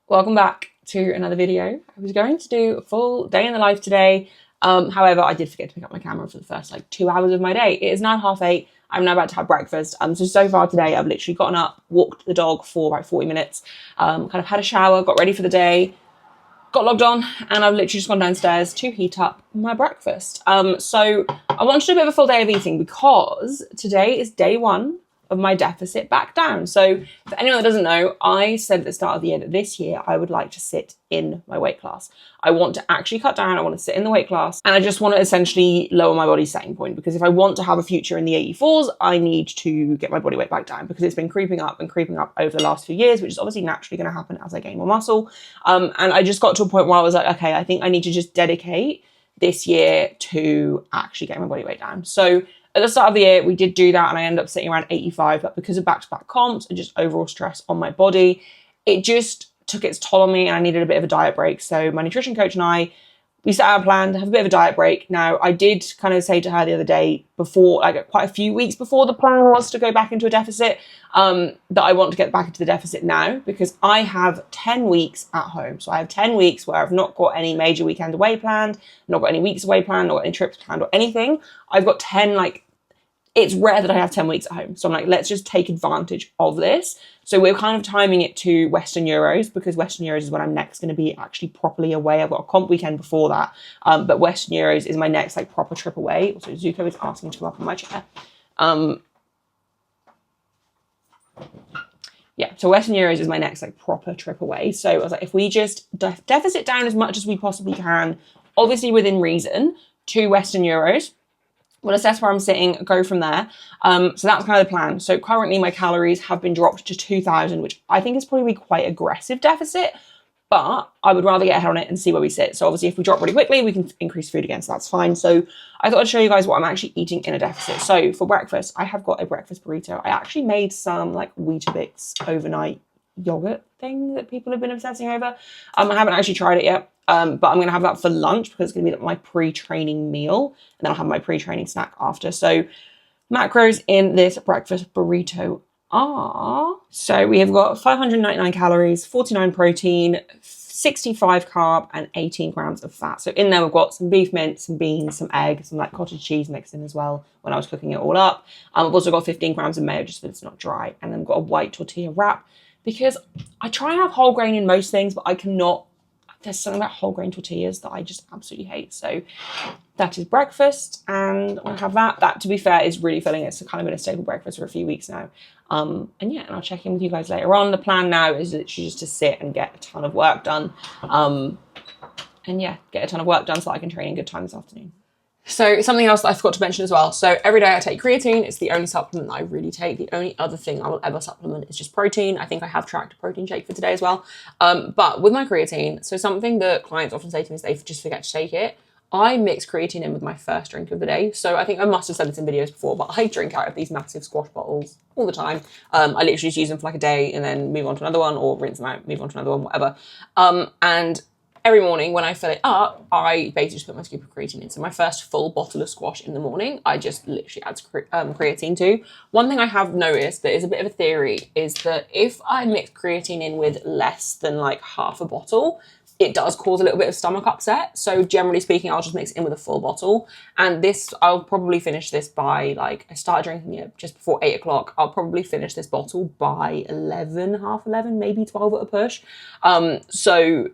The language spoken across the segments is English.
Welcome back to another video. I was going to do a full day in the life today. However, I did forget to pick up my camera for the first 2 hours of my day. It is now 8:30. I'm now about to have breakfast. So far today, I've literally gotten up, walked the dog for about 40 minutes, kind of had a shower, got ready for the day, got logged on, and I've literally just gone downstairs to heat up my breakfast. So I wanted to do a bit of a full day of eating because today is day one of my deficit back down. So for anyone that doesn't know, I said at the start of the year that this year I would like to sit in my weight class. I want to actually cut down, I want to sit in the weight class, and I just want to essentially lower my body's setting point, because if I want to have a future in the 84s, I need to get my body weight back down, because it's been creeping up over the last few years, which is obviously naturally going to happen as I gain more muscle. And I just got to a point where I was like, okay, I think I need to just dedicate this year to actually getting my body weight down. So at the start of the year, we did do that, and I ended up sitting around 85, but because of back-to-back comps and just overall stress on my body, it just took its toll on me, and I needed a bit of a diet break. So my nutrition coach and I, we set out a plan to have a bit of a diet break. Now, I did kind of say to her the other day, before, quite a few weeks before the plan was to go back into a deficit, that I want to get back into the deficit now, because I have 10 weeks at home. So I have 10 weeks where I've not got any major weekend away planned, not got any weeks away planned, not got any trips planned or anything. I've got 10, it's rare that I have 10 weeks at home. So I'm like, let's just take advantage of this. So we're kind of timing it to Western Euros, because Western Euros is when I'm next going to be actually properly away. I've got a comp weekend before that. But Western Euros is my next proper trip away. Also, Zuko is asking to come up on my chair. Yeah, so Western Euros is my next proper trip away. So I was like, if we just deficit down as much as we possibly can, obviously within reason, to Western Euros, we'll assess where I'm sitting, go from there. So that's kind of the plan. So currently my calories have been dropped to 2,000, which I think is probably quite aggressive deficit, but I would rather get ahead on it and see where we sit. So obviously if we drop really quickly, we can increase food again, so that's fine. So I thought I'd show you guys what I'm actually eating in a deficit. So for breakfast, I have got a breakfast burrito. I actually made some Weetabix overnight yogurt thing that people have been obsessing over. I haven't actually tried it yet. But I'm going to have that for lunch, because it's going to be my pre-training meal, and then I'll have my pre-training snack after. So macros in this breakfast burrito are, so we have got 599 calories, 49 protein, 65 carb, and 18 grams of fat. So in there we've got some beef mince, some beans, some eggs, some cottage cheese mixed in as well when I was cooking it all up. I've also got 15 grams of mayo just so it's not dry, and then I've got a white tortilla wrap, because I try and have whole grain in most things, but I cannot. There's something about whole grain tortillas that I just absolutely hate. So that is breakfast, and I'll have that. That, to be fair, is really filling. It's kind of been a staple breakfast for a few weeks now. And I'll check in with you guys later on. The plan now is literally just to sit and get a ton of work done. Get a ton of work done so that I can train in good time this afternoon. So something else that I forgot to mention as well. So every day I take creatine. It's the only supplement that I really take. The only other thing I will ever supplement is just protein. I think I have tracked a protein shake for today as well. But with my creatine, so something that clients often say to me is they just forget to take it. I mix creatine in with my first drink of the day. So I think I must have said this in videos before, but I drink out of these massive squash bottles all the time. I literally just use them for a day and then move on to another one, or rinse them out, move on to another one, whatever. And every morning when I fill it up, I basically just put my scoop of creatine in. So my first full bottle of squash in the morning, I just literally add creatine to. One thing I have noticed that is a bit of a theory is that if I mix creatine in with less than half a bottle, it does cause a little bit of stomach upset. So generally speaking, I'll just mix it in with a full bottle. And this, I'll probably finish this by I started drinking it just before 8 o'clock. I'll probably finish this bottle by 11, half 11, maybe 12 at a push. So,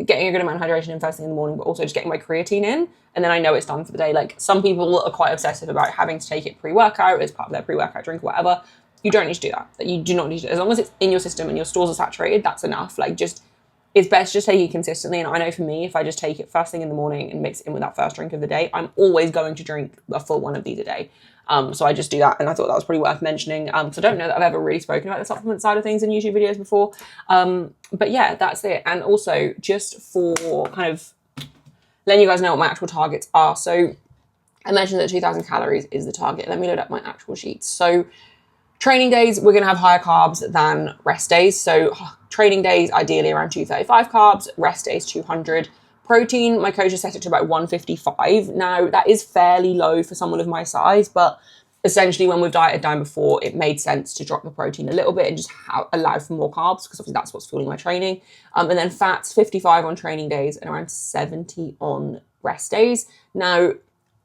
getting a good amount of hydration in first thing in the morning, but also just getting my creatine in, and then I know it's done for the day. Some people are quite obsessive about having to take it pre-workout as part of their pre-workout drink or whatever. You don't need to do that. You do not need to. As long as it's in your system and your stores are saturated, that's enough. It's best just take it consistently. And I know for me, if I just take it first thing in the morning and mix it in with that first drink of the day, I'm always going to drink a full one of these a day. So I just do that, and I thought that was pretty worth mentioning. So I don't know that I've ever really spoken about the supplement side of things in YouTube videos before. But yeah, that's it. And also just for kind of letting you guys know what my actual targets are. So I mentioned that 2,000 calories is the target. Let me load up my actual sheets. So training days, we're going to have higher carbs than rest days. So training days, ideally around 235 carbs, rest days 200. Protein, my coach has set it to about 155. Now, that is fairly low for someone of my size, but essentially, when we've dieted down before, it made sense to drop the protein a little bit and just allow for more carbs, because obviously that's what's fueling my training. And then fats, 55 on training days and around 70 on rest days. Now,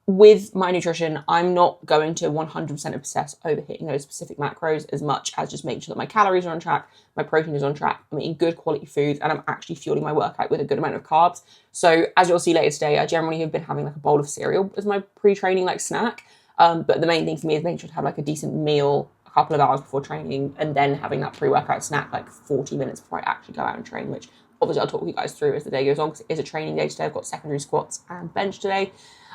with my nutrition, I'm not going to 100% obsess over hitting those specific macros as much as just making sure that my calories are on track, my protein is on track, I'm eating good quality foods, and I'm actually fueling my workout with a good amount of carbs. So as you'll see later today, I generally have been having like a bowl of cereal as my pre-training like snack. But the main thing for me is making sure to have like a decent meal a couple of hours before training, and then having that pre-workout snack like 40 minutes before I actually go out and train, which obviously I'll talk you guys through as the day goes on, because it is a training day today. I've got secondary squats and bench today.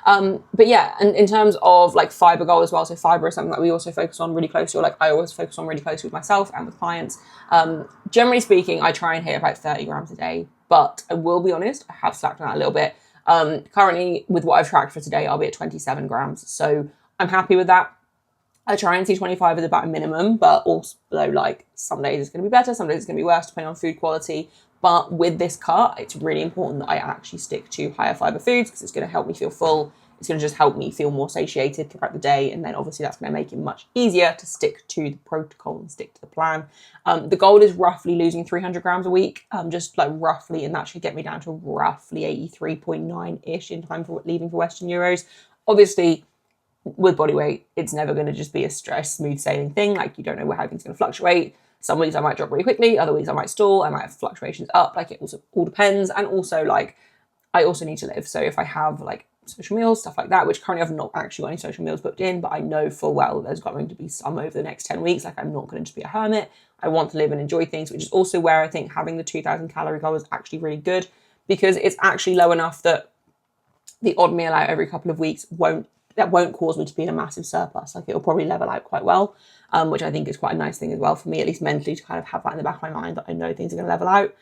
But yeah, and in terms of like fiber goal as well, so fiber is something that we also focus on really closely, or like I always focus on really closely with myself and with clients. Generally speaking, I try and hit about 30 grams a day, but I will be honest, I have slacked on that a little bit. Currently with what I've tracked for today, I'll be at 27 grams. So I'm happy with that. I try and see 25 as about a minimum, but also like some days it's going to be better, some days it's going to be worse depending on food quality. But with this cut, it's really important that I actually stick to higher fiber foods, because it's going to help me feel full. It's going to just help me feel more satiated throughout the day. And then obviously that's going to make it much easier to stick to the protocol and stick to the plan. The goal is roughly losing 300 grams a week, just like roughly, and that should get me down to roughly 83.9-ish in time for leaving for Western Euros. Obviously, with body weight, it's never going to just be a smooth sailing thing. Like, you don't know how things are going to fluctuate. Some weeks I might drop really quickly, other weeks I might stall, I might have fluctuations up. Like, it also all depends. And also, like, I also need to live. So if I have like social meals, stuff like that, which currently I've not actually got any social meals booked in, but I know full well there's going to be some over the next 10 weeks. Like, I'm not going to just be a hermit. I want to live and enjoy things, which is also where I think having the 2,000 calorie goal is actually really good, because it's actually low enough that the odd meal out every couple of weeks won't cause me to be in a massive surplus. Like, it'll probably level out quite well, which I think is quite a nice thing as well for me, at least mentally, to kind of have that in the back of my mind that I know things are going to level out.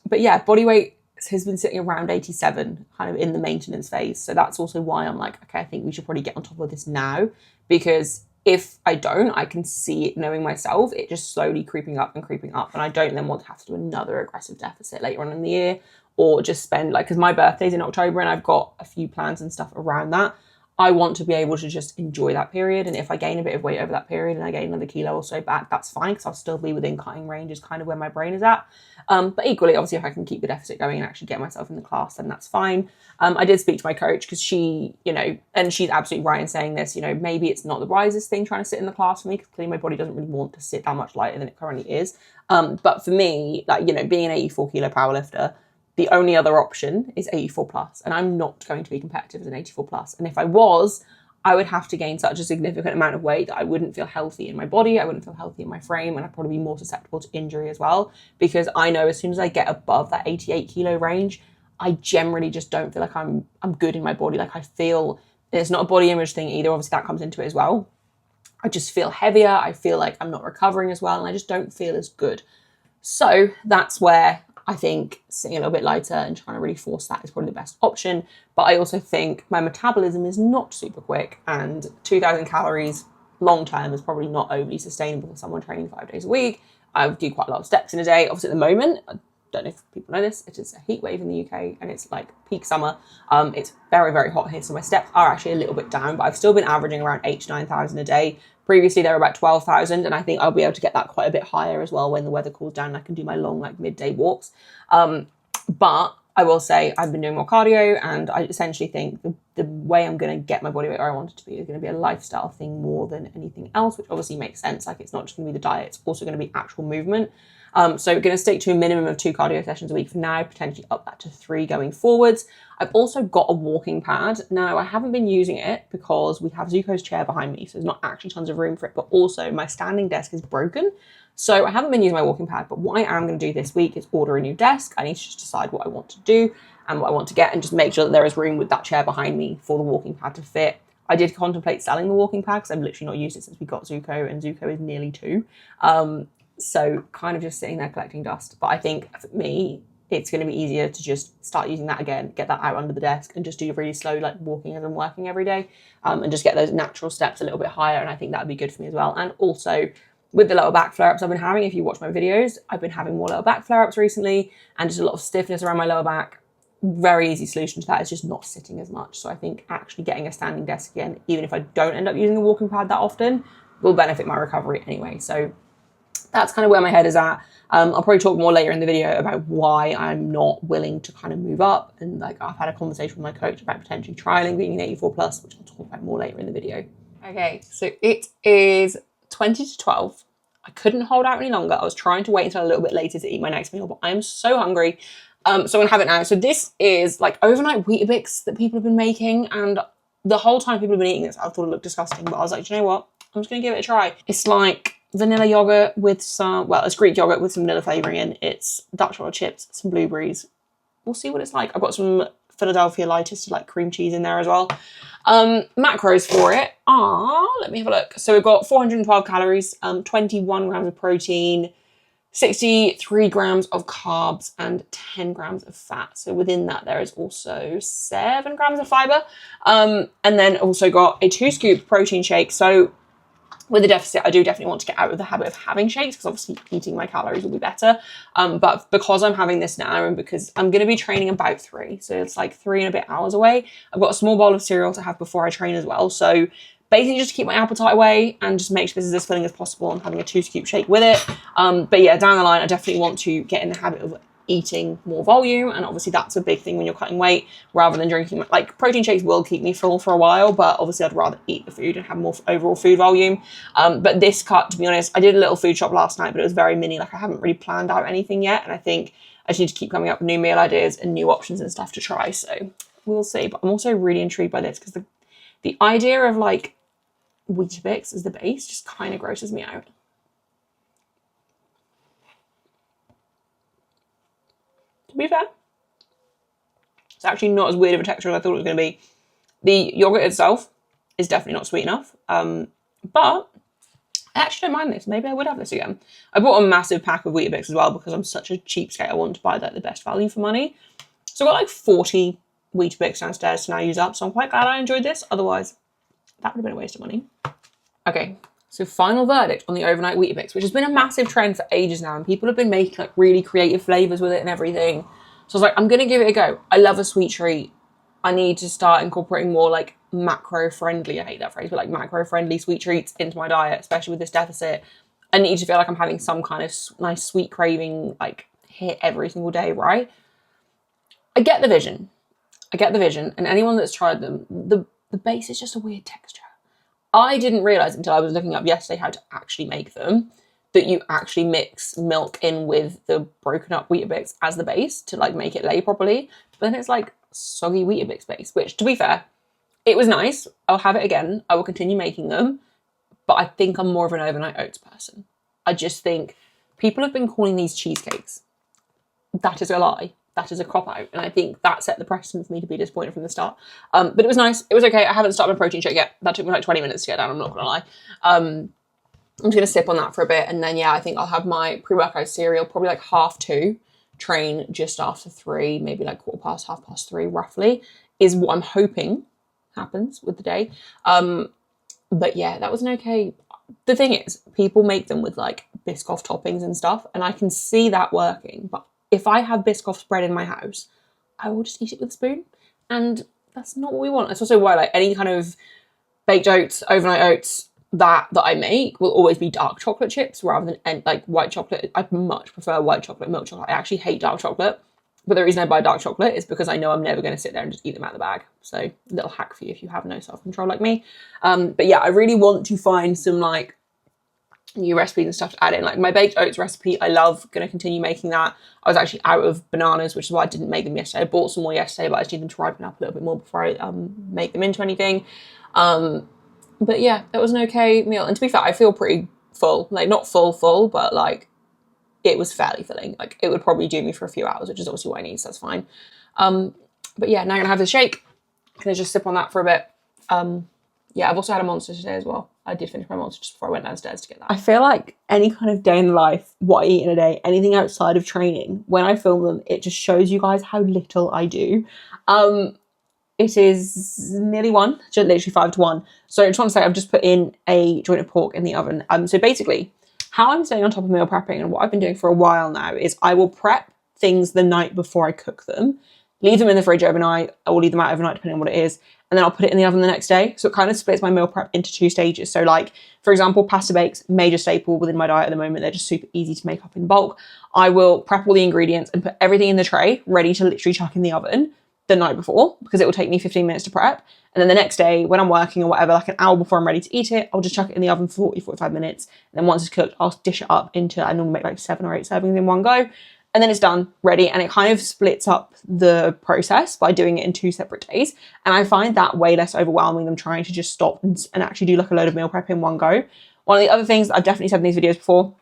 But yeah, body weight has been sitting around 87, kind of in the maintenance phase. So that's also why I'm like, okay, I think we should probably get on top of this now, because if I don't, I can see it, knowing myself, it just slowly creeping up, and I don't then want to have to do another aggressive deficit later on in the year, or just spend like, because my birthday's in October and I've got a few plans and stuff around that. I want to be able to just enjoy that period. And if I gain a bit of weight over that period and I gain another kilo or so back, that's fine, because I'll still be within cutting range, is kind of where my brain is at. But equally, obviously, if I can keep the deficit going and actually get myself in the class, then that's fine. I did speak to my coach, because she, and she's absolutely right in saying this, maybe it's not the wisest thing trying to sit in the class for me, because clearly my body doesn't really want to sit that much lighter than it currently is. But for me, like, being an 84 kilo powerlifter, the only other option is 84 plus, and I'm not going to be competitive as an 84 plus. And if I was, I would have to gain such a significant amount of weight that I wouldn't feel healthy in my body, I wouldn't feel healthy in my frame, and I'd probably be more susceptible to injury as well, because I know as soon as I get above that 88 kilo range, I generally just don't feel like I'm good in my body. Like, I feel, it's not a body image thing either, obviously that comes into it as well. I just feel heavier, I feel like I'm not recovering as well, and I just don't feel as good. So that's where I think sitting a little bit lighter and trying to really force that is probably the best option. But I also think my metabolism is not super quick, and 2,000 calories long term is probably not overly sustainable for someone training 5 days a week. I do quite a lot of steps in a day. Obviously, at the moment, I don't know if people know this, it is a heat wave in the UK, and it's like peak summer. It's very, very hot here, so my steps are actually a little bit down, but I've still been averaging around 8,000 to 9,000 a day. Previously, they were about 12,000, and I think I'll be able to get that quite a bit higher as well when the weather cools down and I can do my long, like, midday walks. But I will say I've been doing more cardio, and I essentially think the way I'm going to get my body weight where I want it to be is going to be a lifestyle thing more than anything else, which obviously makes sense. Like, it's not just going to be the diet, it's also going to be actual movement. So we're going to stick to a minimum of 2 cardio sessions a week for now, potentially up that to 3 going forwards. I've also got a walking pad. Now, I haven't been using it because we have Zuko's chair behind me, so there's not actually tons of room for it, but also my standing desk is broken. So I haven't been using my walking pad, but what I am going to do this week is order a new desk. I need to just decide what I want to do and what I want to get, and just make sure that there is room with that chair behind me for the walking pad to fit. I did contemplate selling the walking pad because I've literally not used it since we got Zuko, and Zuko is nearly 2. So kind of just sitting there collecting dust. But I think for me, it's going to be easier to just start using that again, get that out under the desk, and just do really slow, like, walking as I'm working every day, and just get those natural steps a little bit higher. And I think that would be good for me as well. And also with the lower back flare-ups I've been having, if you watch my videos, I've been having more lower back flare-ups recently, and just a lot of stiffness around my lower back. very easy solution to that is just not sitting as much. So I think actually getting a standing desk again, even if I don't end up using a walking pad that often, will benefit my recovery anyway. So that's kind of where my head is at. I'll probably talk more later in the video about why I'm not willing to kind of move up. And like I've had a conversation with my coach about potentially trialing being an 84 plus, which I'll talk about more later in the video. Okay, so it is 20 to 12. I couldn't hold out any longer. I was trying to wait until a little bit later to eat my next meal, but I am so hungry. So I'm gonna have it now. So this is like overnight Weetabix that people have been making, and the whole time people have been eating this, I thought it looked disgusting, but I was like, do you know what? I'm just gonna give it a try. It's like vanilla yogurt with some, well, it's Greek yogurt with some vanilla flavouring in. It's dark chocolate chips, some blueberries. We'll see what it's like. I've got some Philadelphia lightest like cream cheese in there as well. Macros for it are, let me have a look. So we've got 412 calories, 21 grams of protein, 63 grams of carbs, and 10 grams of fat. So within that, there is also 7 grams of fiber. And then also got a 2-scoop protein shake. So with the deficit, I do definitely want to get out of the habit of having shakes because obviously eating my calories will be better. But because I'm having this now and because I'm going to be training about 3, so it's like 3 and a bit hours away, I've got a small bowl of cereal to have before I train as well. So basically just to keep my appetite away and just make sure this is as filling as possible. I'm having a 2-scoop shake with it. But yeah, down the line, I definitely want to get in the habit of eating more volume, and obviously that's a big thing when you're cutting weight rather than drinking. Like protein shakes will keep me full for a while, but obviously I'd rather eat the food and have more overall food volume. But this cut, to be honest, I did a little food shop last night, but it was very mini. Like I haven't really planned out anything yet, and I think I just need to keep coming up with new meal ideas and new options and stuff to try. So we'll see. But I'm also really intrigued by this because the idea of like Weetabix as the base just kind of grosses me out. To be fair, it's actually not as weird of a texture as I thought it was going to be. The yogurt itself is definitely not sweet enough, but I actually don't mind this. Maybe I would have this again. I bought a massive pack of Weetabix as well because I'm such a cheapskate. I want to buy like the best value for money. So I got like 40 Weetabix downstairs to now use up, so I'm quite glad I enjoyed this. Otherwise, that would have been a waste of money. Okay, so final verdict on the overnight Weetabix, which has been a massive trend for ages now, and people have been making like really creative flavours with it and everything. So I was like, I'm going to give it a go. I love a sweet treat. I need to start incorporating more like macro-friendly, I hate that phrase, but like macro-friendly sweet treats into my diet, especially with this deficit. I need to feel like I'm having some kind of nice sweet craving like hit every single day, right? I get the vision. And anyone that's tried them, the base is just a weird texture. I didn't realise until I was looking up yesterday how to actually make them, that you actually mix milk in with the broken up Weetabix as the base to like make it lay properly. But then it's like soggy Weetabix base, which to be fair, it was nice. I'll have it again. I will continue making them. But I think I'm more of an overnight oats person. I just think people have been calling these cheesecakes. That is a lie. That is a cop-out. And I think that set the precedent for me to be disappointed from the start. But it was nice. It was okay. I haven't started my protein shake yet. That took me like 20 minutes to get down, I'm not going to lie. I'm just going to sip on that for a bit. And then, yeah, I think I'll have my pre-workout cereal probably like 2:30, train just after 3, maybe like 3:15, 3:30 roughly, is what I'm hoping happens with the day. But yeah, that was an okay. The thing is, people make them with like Biscoff toppings and stuff, and I can see that working. But if I have Biscoff spread in my house, I will just eat it with a spoon, and that's not what we want. That's also why like any kind of baked oats, overnight oats that I make will always be dark chocolate chips rather than like white chocolate. I much prefer white chocolate, milk chocolate. I actually hate dark chocolate. But the reason I buy dark chocolate is because I know I'm never going to sit there and just eat them out of the bag. So a little hack for you if you have no self-control like me. But yeah, I really want to find some like new recipes and stuff to add in. Like my baked oats recipe, I love, going to continue making that. I was actually out of bananas, which is why I didn't make them yesterday. I bought some more yesterday, but I just need them to ripen up a little bit more before I make them into anything. But yeah, that was an okay meal. And to be fair, I feel pretty full. Like not full, but like it was fairly filling. Like it would probably do me for a few hours, which is obviously what I need, so that's fine. But yeah, now I'm gonna have the shake. I'm gonna just sip on that for a bit. Yeah, I've also had a Monster today as well. I did finish my Monster just before I went downstairs to get that. I feel like any kind of day in life, what I eat in a day, anything outside of training, when I film them, it just shows you guys how little I do. It is nearly 1, just literally 5 to 1. So I just want to say I've just put in a joint of pork in the oven. So basically, how I'm staying on top of meal prepping and what I've been doing for a while now is I will prep things the night before I cook them. leave them in the fridge overnight, or leave them out overnight depending on what it is, and then I'll put it in the oven the next day. So it kind of splits my meal prep into 2 stages. So like, for example, pasta bakes, major staple within my diet at the moment. They're just super easy to make up in bulk. I will prep all the ingredients and put everything in the tray ready to literally chuck in the oven the night before, because it will take me 15 minutes to prep. And then the next day when I'm working or whatever, like an hour before I'm ready to eat it, I'll just chuck it in the oven for 45 minutes. And then once it's cooked, I'll dish it up into, I normally make like 7 or 8 servings in one go. And then it's done, ready. And it kind of splits up the process by doing it in 2 separate days. And I find that way less overwhelming than trying to just stop and actually do like a load of meal prep in one go. One of the other things that I've definitely said in these videos before,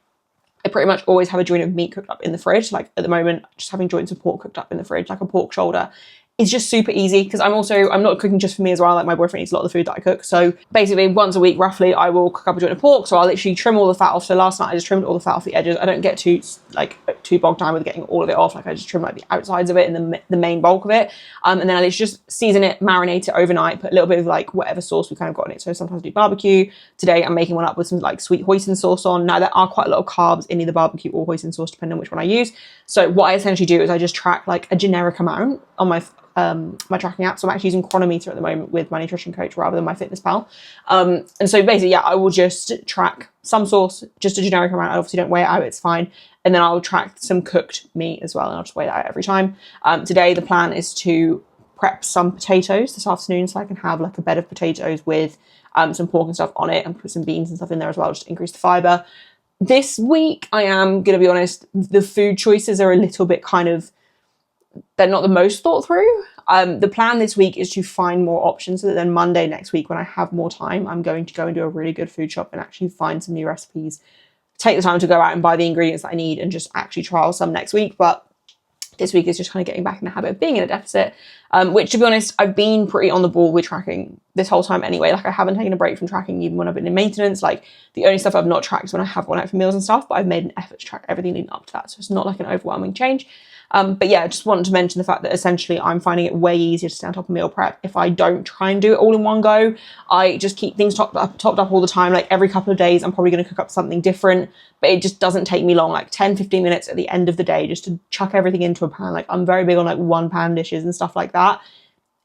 I pretty much always have a joint of meat cooked up in the fridge. Like at the moment, just having joints of pork cooked up in the fridge, like a pork shoulder. It's just super easy because I'm not cooking just for me as well. Like my boyfriend eats a lot of the food that I cook. So basically once a week, roughly, I will cook up a joint of pork. So I'll literally trim all the fat off. So last night I just trimmed all the fat off the edges. I don't get too bogged down with getting all of it off. Like I just trim like the outsides of it and the main bulk of it. And then I literally just season it, marinate it overnight, put a little bit of like whatever sauce we kind of got in it. So sometimes I do barbecue. Today I'm making one up with some like sweet hoisin sauce on. Now there are quite a lot of carbs in either barbecue or hoisin sauce, depending on which one I use. So what I essentially do is I just track like a generic amount on my tracking app. So I'm actually using Chronometer at the moment with my nutrition coach rather than my fitness pal. And so basically, yeah, I will just track some sauce, just a generic amount. I obviously don't weigh it out, it's fine. And then I'll track some cooked meat as well, and I'll just weigh that out every time. Today, the plan is to prep some potatoes this afternoon so I can have like a bed of potatoes with some pork and stuff on it, and put some beans and stuff in there as well, just to increase the fiber. This week, I am going to be honest, the food choices are a little bit kind of, they're not the most thought through. The plan this week is to find more options so that then Monday next week, when I have more time, I'm going to go and do a really good food shop and actually find some new recipes. Take the time to go out and buy the ingredients that I need and just actually trial some next week. But this week is just kind of getting back in the habit of being in a deficit, which, to be honest, I've been pretty on the ball with tracking this whole time anyway. Like I haven't taken a break from tracking even when I've been in maintenance. Like the only stuff I've not tracked is when I have gone out for meals and stuff, but I've made an effort to track everything leading up to that. So it's not like an overwhelming change. But yeah, I just wanted to mention the fact that essentially I'm finding it way easier to stay on top of meal prep if I don't try and do it all in one go. I just keep things topped up all the time. Like every couple of days, I'm probably going to cook up something different, but it just doesn't take me long, like 10, 15 minutes at the end of the day, just to chuck everything into a pan. Like I'm very big on like 1-pan dishes and stuff like that.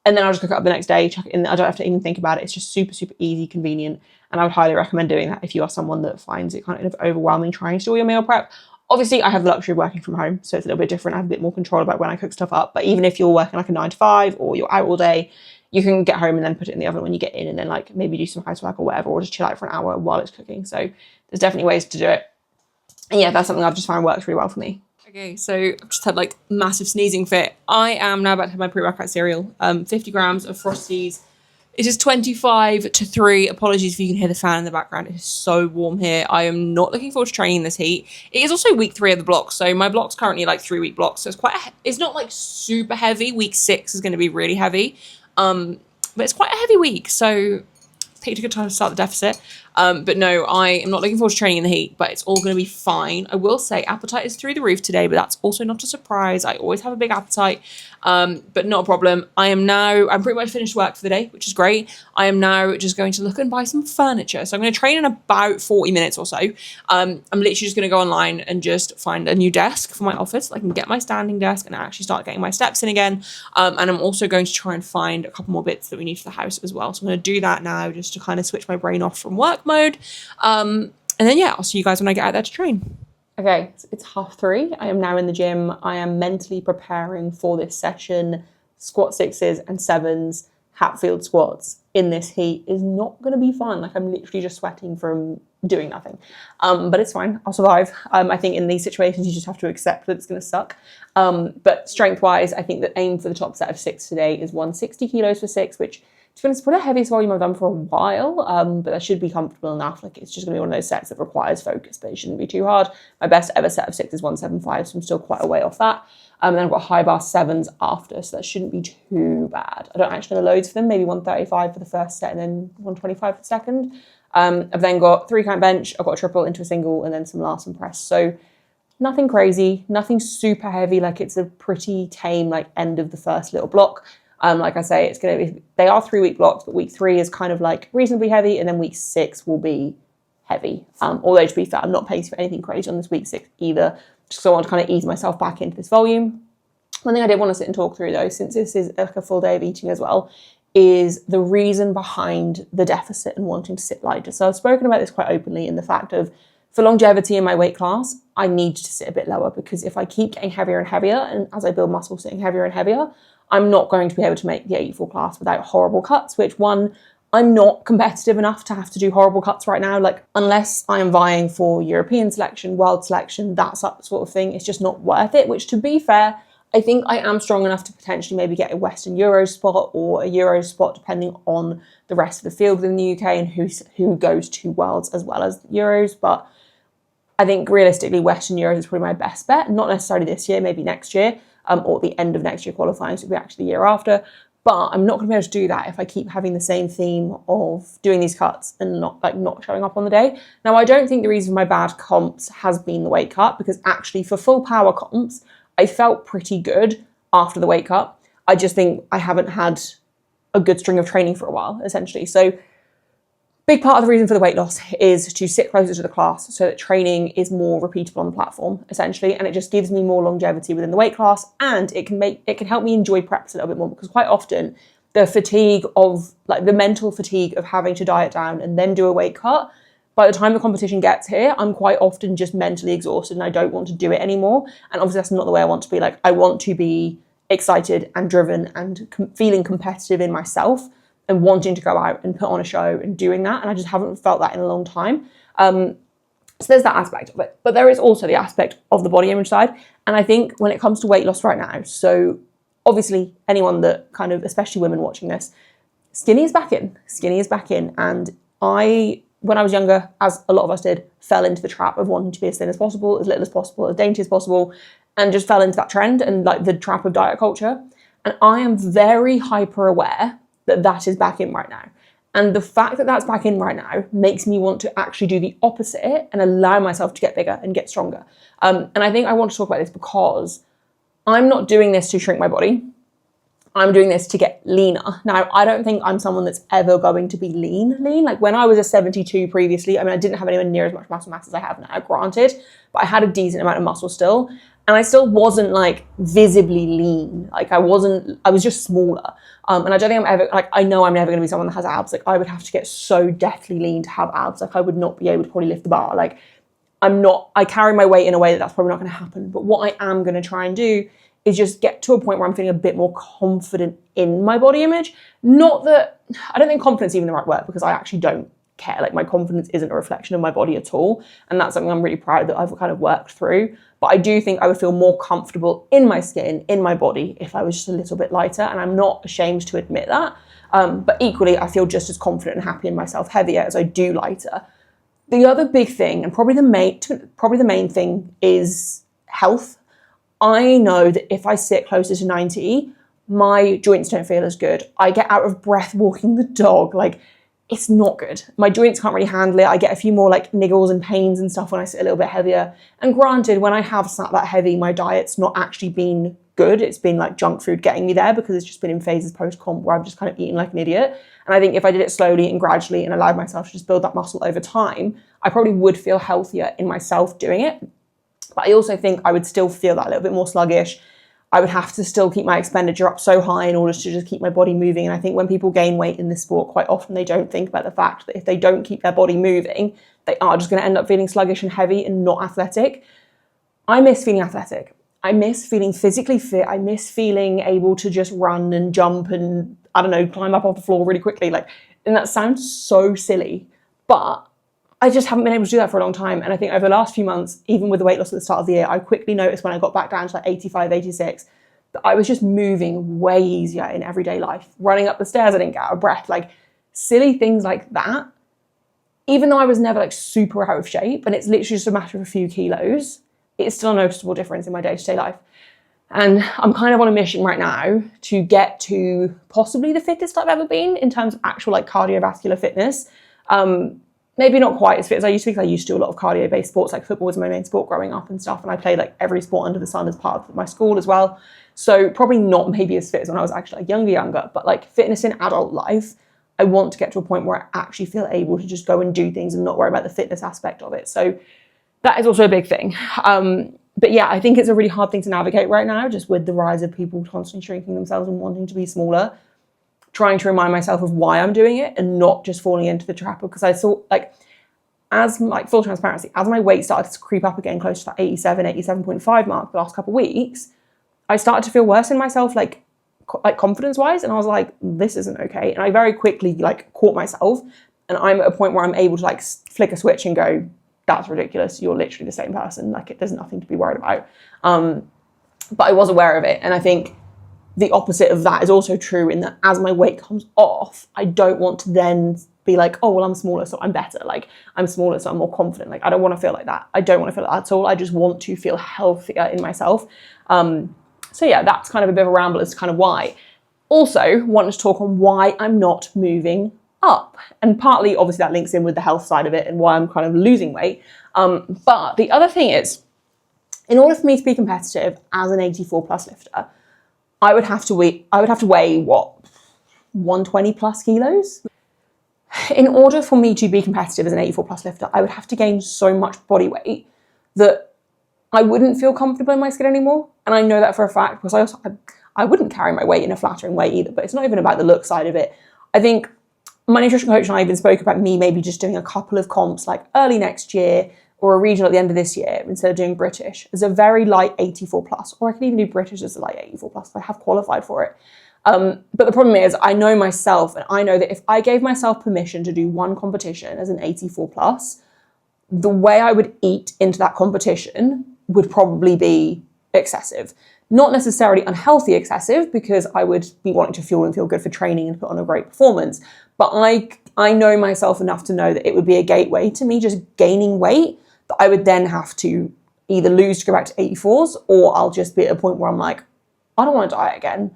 And then I'll just cook it up the next day, chuck it in. I don't have to even think about it. It's just super, super easy, convenient. And I would highly recommend doing that if you are someone that finds it kind of overwhelming trying to do all your meal prep. Obviously, I have the luxury of working from home, so it's a little bit different. I have a bit more control about when I cook stuff up. But even if you're working like a 9 to 5 or you're out all day, you can get home and then put it in the oven when you get in, and then like maybe do some housework or whatever, or just chill out for an hour while it's cooking. So there's definitely ways to do it. And yeah, that's something I've just found works really well for me. Okay, so I've just had like massive sneezing fit. I am now about to have my pre-workout cereal, 50 grams of Frosties. It is 25 to 3. Apologies if you can hear the fan in the background. It is so warm here. I am not looking forward to training in this heat. It is also week 3 of the block. So my block's currently like 3-week blocks. So it's not like super heavy. Week 6 is going to be really heavy. But it's quite a heavy week. So take a good time to start the deficit. But no, I am not looking forward to training in the heat, but it's all going to be fine. I will say appetite is through the roof today, but that's also not a surprise. I always have a big appetite, but not a problem. I'm pretty much finished work for the day, which is great. I am now just going to look and buy some furniture. So I'm going to train in about 40 minutes or so. I'm literally just going to go online and just find a new desk for my office so I can get my standing desk and actually start getting my steps in again. And I'm also going to try and find a couple more bits that we need for the house as well. So I'm going to do that now just to kind of switch my brain off from work mode. And then yeah, I'll see you guys when I get out there to train. Okay, so it's 3:30. I am now in the gym. I am mentally preparing for this session. Squat 6s and 7s, Hatfield squats in this heat is not going to be fun. Like I'm literally just sweating from doing nothing. But it's fine. I'll survive. I think in these situations, you just have to accept that it's going to suck. But strength-wise, I think the aim for the top set of 6 today is 160 kilos for 6, which to be honest, probably the heaviest volume I've done for a while, but that should be comfortable enough. Like it's just going to be one of those sets that requires focus, but it shouldn't be too hard. My best ever set of 6 is 175, so I'm still quite a way off that. And then I've got high bar 7s after, so that shouldn't be too bad. I don't actually know the loads for them, maybe 135 for the first set and then 125 for the second. I've then got 3 count bench, I've got a triple into a single, and then some Larsen press. So nothing crazy, nothing super heavy. Like it's a pretty tame like end of the first little block. Like I say, they are 3-week blocks, but week 3 is kind of like reasonably heavy, and then week 6 will be heavy. Although to be fair, I'm not pacing for anything crazy on this week 6 either, just so I want to kind of ease myself back into this volume. One thing I did want to sit and talk through though, since this is like a full day of eating as well, is the reason behind the deficit and wanting to sit lighter. So I've spoken about this quite openly in the fact of, for longevity in my weight class, I need to sit a bit lower, because if I keep getting heavier and heavier, and as I build muscle sitting heavier and heavier, I'm not going to be able to make the 84 class without horrible cuts, which one, I'm not competitive enough to have to do horrible cuts right now. Like, unless I am vying for European selection, world selection, that sort of thing, it's just not worth it, which, to be fair, I think I am strong enough to potentially maybe get a Western Euro spot or a Euro spot, depending on the rest of the field in the UK and who goes to Worlds as well as Euros. But I think realistically, Western Euros is probably my best bet. Not necessarily this year, maybe next year, or the end of next year qualifying, so it'll be actually the year after. But I'm not going to be able to do that if I keep having the same theme of doing these cuts and not showing up on the day. Now, I don't think the reason for my bad comps has been the weight cut, because actually for full power comps, I felt pretty good after the weight cut. I just think I haven't had a good string of training for a while, essentially. So big part of the reason for the weight loss is to sit closer to the class so that training is more repeatable on the platform, essentially. And it just gives me more longevity within the weight class, and it can help me enjoy preps a little bit more, because quite often the fatigue of, like, the mental fatigue of having to diet down and then do a weight cut, by the time the competition gets here, I'm quite often just mentally exhausted and I don't want to do it anymore. And obviously that's not the way I want to be. Like, I want to be excited and driven and feeling competitive in myself and wanting to go out and put on a show and doing that. And I just haven't felt that in a long time. So there's that aspect of it. But there is also the aspect of the body image side. And I think when it comes to weight loss right now, so obviously anyone that kind of, especially women watching this, skinny is back in. Skinny is back in. And when I was younger, as a lot of us did, fell into the trap of wanting to be as thin as possible, as little as possible, as dainty as possible, and just fell into that trend and like the trap of diet culture. And I am very hyper aware that that is back in right now. And the fact that that's back in right now makes me want to actually do the opposite and allow myself to get bigger and get stronger. And I think I want to talk about this because I'm not doing this to shrink my body. I'm doing this to get leaner. Now, I don't think I'm someone that's ever going to be lean. Like, when I was a 72 previously, I mean, I didn't have anywhere near as much muscle mass as I have now, granted, but I had a decent amount of muscle still. And I still wasn't like visibly lean. Like, I was just smaller. And I don't think I'm ever, like, I know I'm never going to be someone that has abs. Like, I would have to get so deathly lean to have abs. Like, I would not be able to probably lift the bar. Like, I carry my weight in a way that's probably not going to happen. But what I am going to try and do is just get to a point where I'm feeling a bit more confident in my body image. Not that, I don't think confidence is even the right word, because I actually don't care. Like, my confidence isn't a reflection of my body at all. And that's something I'm really proud that I've kind of worked through. But I do think I would feel more comfortable in my skin, in my body, if I was just a little bit lighter. And I'm not ashamed to admit that. But equally, I feel just as confident and happy in myself heavier as I do lighter. The other big thing, and probably the main thing, is health. I know that if I sit closer to 90, my joints don't feel as good. I get out of breath walking the dog. Like, it's not good. My joints can't really handle it. I get a few more like niggles and pains and stuff when I sit a little bit heavier. And granted, when I have sat that heavy, my diet's not actually been good. It's been like junk food getting me there, because it's just been in phases post-comp where I've just kind of eaten like an idiot. And I think if I did it slowly and gradually and allowed myself to just build that muscle over time, I probably would feel healthier in myself doing it. But I also think I would still feel that a little bit more sluggish. I would have to still keep my expenditure up so high in order to just keep my body moving. And I think when people gain weight in this sport, quite often they don't think about the fact that if they don't keep their body moving, they are just going to end up feeling sluggish and heavy and not athletic. I miss feeling athletic. I miss feeling physically fit. I miss feeling able to just run and jump and, I don't know, climb up off the floor really quickly. Like, and that sounds so silly, but I just haven't been able to do that for a long time. And I think over the last few months, even with the weight loss at the start of the year, I quickly noticed when I got back down to like 85, 86, that I was just moving way easier in everyday life. Running up the stairs, I didn't get out of breath. Like, silly things like that. Even though I was never like super out of shape, and it's literally just a matter of a few kilos, it's still a noticeable difference in my day-to-day life. And I'm kind of on a mission right now to get to possibly the fittest I've ever been in terms of actual like cardiovascular fitness. Maybe not quite as fit as I used to, because I used to do a lot of cardio-based sports. Like, football was my main sport growing up and stuff. And I played like every sport under the sun as part of my school as well. So probably not maybe as fit as when I was actually like younger, but like fitness in adult life, I want to get to a point where I actually feel able to just go and do things and not worry about the fitness aspect of it. So that is also a big thing. But yeah, I think it's a really hard thing to navigate right now, just with the rise of people constantly shrinking themselves and wanting to be smaller, trying to remind myself of why I'm doing it and not just falling into the trap. Because I thought, like, as like full transparency, as my weight started to creep up again close to that 87, 87.5 mark the last couple of weeks, I started to feel worse in myself, like confidence wise. And I was like, this isn't okay. And I very quickly like caught myself, and I'm at a point where I'm able to like flick a switch and go, that's ridiculous. You're literally the same person. Like, there's nothing to be worried about. But I was aware of it. And I think the opposite of that is also true, in that as my weight comes off, I don't want to then be like, oh, well, I'm smaller, so I'm better. Like, I'm smaller, so I'm more confident. Like, I don't want to feel like that. I don't want to feel like that at all. I just want to feel healthier in myself. So yeah, that's kind of a bit of a ramble as to kind of why. Also, wanted to talk on why I'm not moving up. And partly, obviously, that links in with the health side of it and why I'm kind of losing weight. But the other thing is, in order for me to be competitive as an 84 plus lifter, I would have to weigh what, 120 plus kilos? In order for me to be competitive as an 84 plus lifter, I would have to gain so much body weight that I wouldn't feel comfortable in my skin anymore. And I know that for a fact, because I wouldn't carry my weight in a flattering way either, but it's not even about the look side of it. I think my nutrition coach and I even spoke about me maybe just doing a couple of comps like early next year or a regional at the end of this year instead of doing British as a very light 84 plus, or I can even do British as a light 84 plus if I have qualified for it. But the problem is, I know myself, and I know that if I gave myself permission to do one competition as an 84 plus, the way I would eat into that competition would probably be excessive. Not necessarily unhealthy excessive, because I would be wanting to fuel and feel good for training and put on a great performance. But I know myself enough to know that it would be a gateway to me just gaining weight that I would then have to either lose to go back to 84s, or I'll just be at a point where I'm like, I don't want to diet again.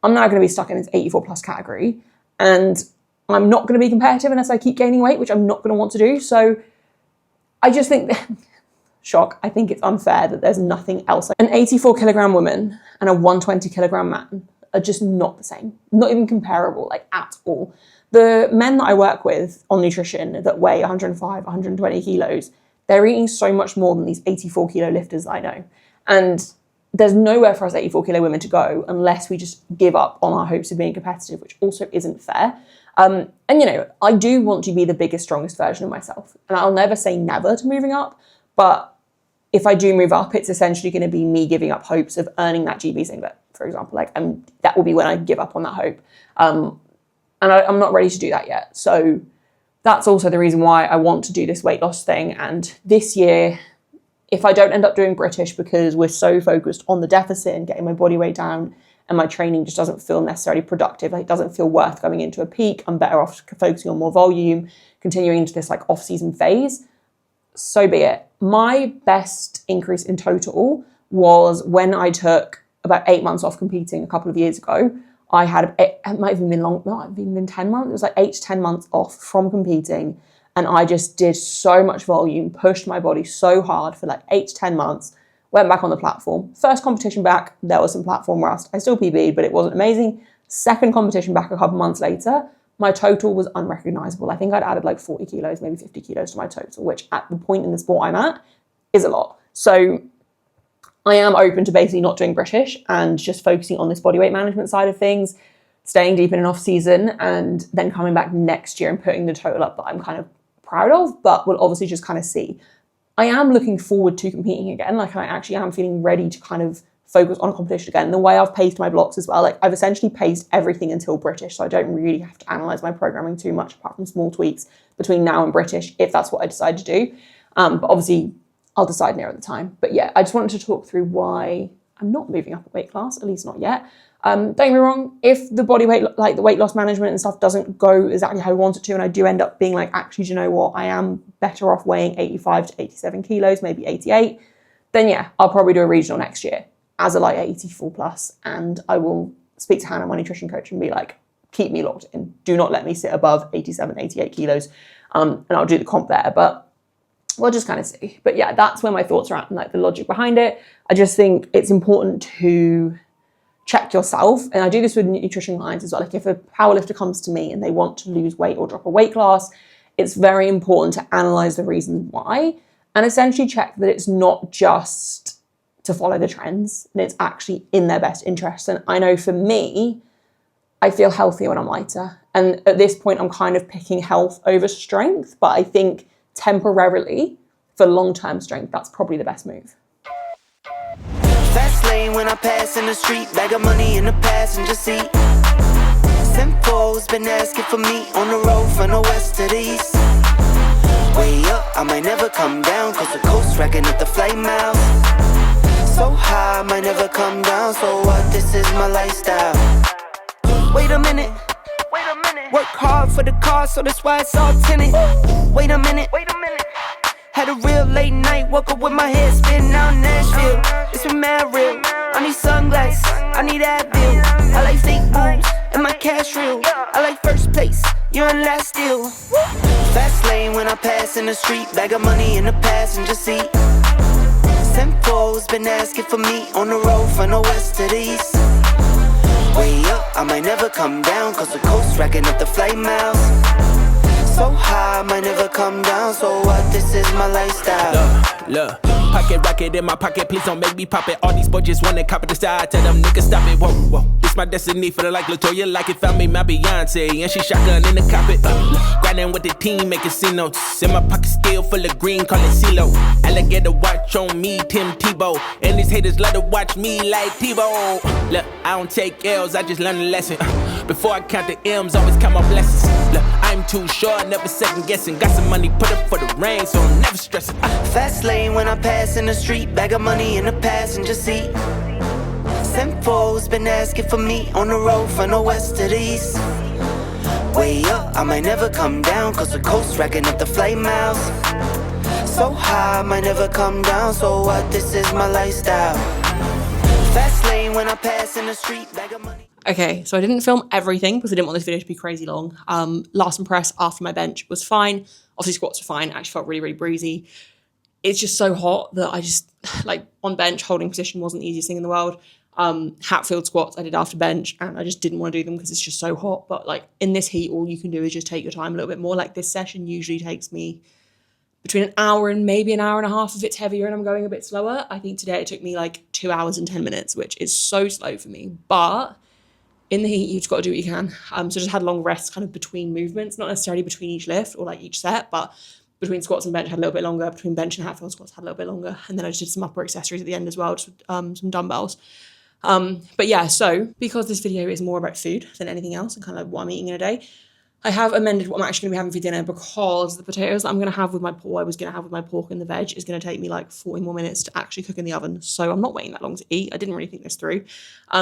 I'm now going to be stuck in this 84 plus category, and I'm not going to be competitive unless I keep gaining weight, which I'm not going to want to do. So I just think, shock, I think it's unfair that there's nothing else. An 84 kilogram woman and a 120 kilogram man are just not the same, not even comparable, like at all. The men that I work with on nutrition that weigh 105, 120 kilos, they're eating so much more than these 84 kilo lifters that I know. And there's nowhere for us 84 kilo women to go unless we just give up on our hopes of being competitive, which also isn't fair. And you know, I do want to be the biggest, strongest version of myself. And I'll never say never to moving up, but if I do move up, it's essentially going to be me giving up hopes of earning that GB singlet, for example. Like, that will be when I give up on that hope. And I'm not ready to do that yet. So that's also the reason why I want to do this weight loss thing. And this year, if I don't end up doing British because we're so focused on the deficit and getting my body weight down, and my training just doesn't feel necessarily productive, like it doesn't feel worth going into a peak, I'm better off focusing on more volume, continuing into this like off-season phase, so be it. My best increase in total was when I took about 8 months off competing a couple of years ago. I had, it might have even been long, might have even been 10 months. It was like 8 to 10 months off from competing. And I just did so much volume, pushed my body so hard for like 8 to 10 months, went back on the platform. First competition back, there was some platform rust. I still PB'd, but it wasn't amazing. Second competition back a couple months later, my total was unrecognizable. I think I'd added like 40 kilos, maybe 50 kilos to my total, which at the point in the sport I'm at is a lot. So I am open to basically not doing British and just focusing on this bodyweight management side of things, staying deep in an off season, and then coming back next year and putting the total up that I'm kind of proud of, but we'll obviously just kind of see. I am looking forward to competing again. Like, I actually am feeling ready to kind of focus on a competition again. The way I've paced my blocks as well, like I've essentially paced everything until British, so I don't really have to analyze my programming too much apart from small tweaks between now and British if that's what I decide to do. But obviously I'll decide nearer the time. But yeah, I just wanted to talk through why I'm not moving up a weight class, at least not yet. Don't get me wrong, if the body weight, like the weight loss management and stuff doesn't go exactly how I want it to, and I do end up being like, actually, do you know what, I am better off weighing 85 to 87 kilos, maybe 88, then yeah, I'll probably do a regional next year as a light 84 plus, and I will speak to Hannah, my nutrition coach, and be like, keep me locked in. Do not let me sit above 87, 88 kilos, and I'll do the comp there, but we'll just kind of see. But yeah, that's where my thoughts are at and like the logic behind it. I just think it's important to check yourself. And I do this with nutrition clients as well. Like if a powerlifter comes to me and they want to lose weight or drop a weight class, it's very important to analyze the reasons why and essentially check that it's not just to follow the trends, and it's actually in their best interest. And I know for me, I feel healthier when I'm lighter. And at this point, I'm kind of picking health over strength, but I think temporarily, for long-term strength, that's probably the best move. Fast lane when I pass in the street, bag of money in the passenger seat. Simcoe's been asking for me on the road from the west to the east. Way up, I might never come down, cause the coast racking up the flight miles. So high, I might never come down, so what, this is my lifestyle. Wait a minute, work hard for the car, so that's why it's all tinted. Wait a minute, had a real late night, woke up with my head spinning out in Nashville. It's been mad real, I need sunglasses, I need Advil. I like fake moves, and my cash real. I like first place, you're in last still. Fast lane when I pass in the street, bag of money in the passenger seat. Simcoe's been asking for me on the road from the west to the east. Way up, I might never come down, cause the coast racking up the flight miles. So high, I might never come down, so what, this is my lifestyle. Look, pocket rocket in my pocket, please don't make me pop it. All these boys just wanna copy the style, tell them niggas stop it. Whoa, it's my destiny, feeling like Latoya, like it found me my Beyonce, and she shotgun in the cockpit. Grinding with the team, making C notes. In my pocket still full of green, call it CeeLo. Alligator watch on me, Tim Tebow, and these haters love to watch me like Tebow. Look, I don't take L's, I just learn a lesson. Before I count the M's, always count my blessings. Look, I'm too short, never second guessing. Got some money, put up for the rain, so I'm never stressing. Fast lane when I pass in the street, bag of money in the passenger seat. Simcoe's been asking for me on the road from the west to the east. Way up, I might never come down, cause the coast racking up the flight miles. So high, I might never come down, so what, this is my lifestyle. Fast lane when I pass in the street, bag of money. Okay, so I didn't film everything because I didn't want this video to be crazy long. Last and press after my bench was fine. Obviously squats were fine. I actually felt really, really breezy. It's just so hot that I just, like, on bench, holding position wasn't the easiest thing in the world. Hatfield squats I did after bench, and I just didn't want to do them because it's just so hot. But like in this heat, all you can do is just take your time a little bit more. Like this session usually takes me between an hour and maybe an hour and a half if it's heavier and I'm going a bit slower. I think today it took me like 2 hours and 10 minutes, which is so slow for me. But in the heat, you've just got to do what you can. So just had long rests kind of between movements, not necessarily between each lift or like each set, but between squats and bench had a little bit longer. Between bench and Hatfield squats had a little bit longer. And then I just did some upper accessories at the end as well, just some dumbbells. But yeah, so because this video is more about food than anything else and kind of what I'm eating in a day, I have amended what I'm actually going to be having for dinner because the potatoes that I'm going to have with my pork, I was going to have with my pork and the veg, is going to take me like 40 more minutes to actually cook in the oven. So I'm not waiting that long to eat. I didn't really think this through.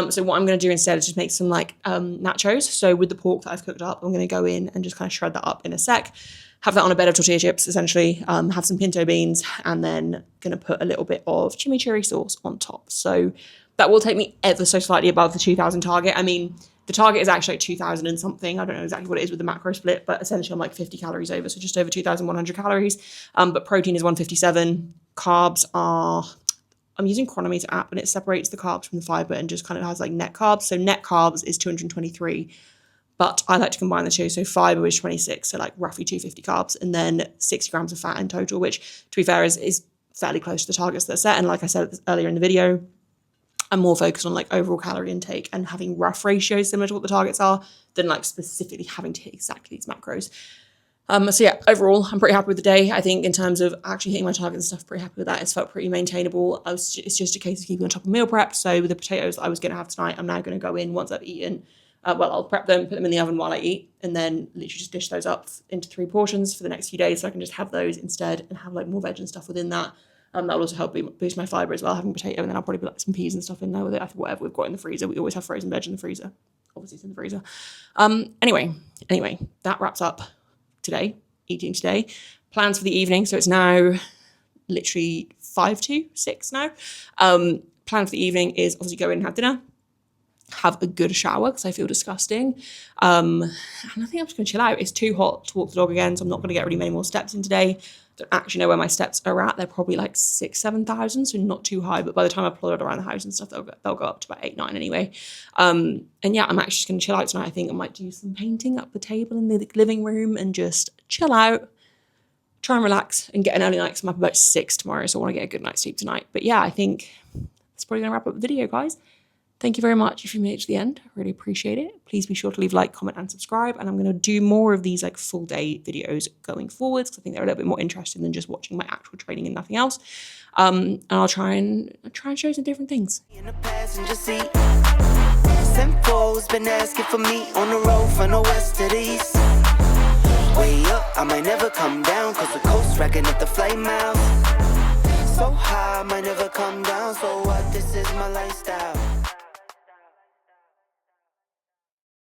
So what I'm going to do instead is just make some like nachos. So with the pork that I've cooked up, I'm going to go in and just kind of shred that up in a sec. Have that on a bed of tortilla chips, essentially. Have some pinto beans, and then going to put a little bit of chimichurri sauce on top. So that will take me ever so slightly above the 2,000 target. I mean, the target is actually like 2,000 and something. I don't know exactly what it is with the macro split, but essentially I'm like 50 calories over, so just over 2,100 calories. But protein is 157. Carbs are, I'm using Chronometer app, and it separates the carbs from the fiber and just kind of has like net carbs. So net carbs is 223, but I like to combine the two. So fiber is 26, so like roughly 250 carbs, and then 60 grams of fat in total, which to be fair is fairly close to the targets that are set. And like I said earlier in the video, I'm more focused on like overall calorie intake and having rough ratios similar to what the targets are than like specifically having to hit exactly these macros. So yeah, overall, I'm pretty happy with the day. I think in terms of actually hitting my targets and stuff, pretty happy with that. It's felt pretty maintainable. It's just a case of keeping on top of meal prep. So with the potatoes that I was going to have tonight, I'm now going to go in once I've eaten. I'll prep them, put them in the oven while I eat, and then literally just dish those up into 3 portions for the next few days. So I can just have those instead and have like more veg and stuff within that. That'll also help and my fibre as well, having potato, and then I'll probably put like some peas and stuff in there with it. I think whatever we've got in the freezer. We always have frozen veg in the freezer. Obviously it's in the freezer. Anyway, that wraps up eating today. Plans for the evening. So it's now literally 5 to 6 now. Plan for the evening is obviously go in and have dinner. Have a good shower because I feel disgusting. And I think I'm just going to chill out. It's too hot to walk the dog again, so I'm not going to get really many more steps in today. Don't actually know where my steps are at. They're probably like 6,000-7,000, so not too high. But by the time I plod around the house and stuff, they'll go up to about 8,000-9,000 anyway. And yeah, I'm actually just going to chill out tonight. I think I might do some painting up the table in the living room and just chill out, try and relax and get an early night because I'm up about 6 tomorrow, so I want to get a good night's sleep tonight. But yeah, I think that's probably going to wrap up the video, guys. Thank you very much if you made it to the end. I really appreciate it. Please be sure to leave a like, comment, and subscribe. And I'm going to do more of these like full day videos going forwards, because I think they're a little bit more interesting than just watching my actual training and nothing else. And I'll try and show some different things. In the passenger seat, Simcoe's been asking for me on the road from the west to the east. Way up, I might never come down, cause the coast racking up the flight miles. So high, I might never come down, so what, this is my lifestyle.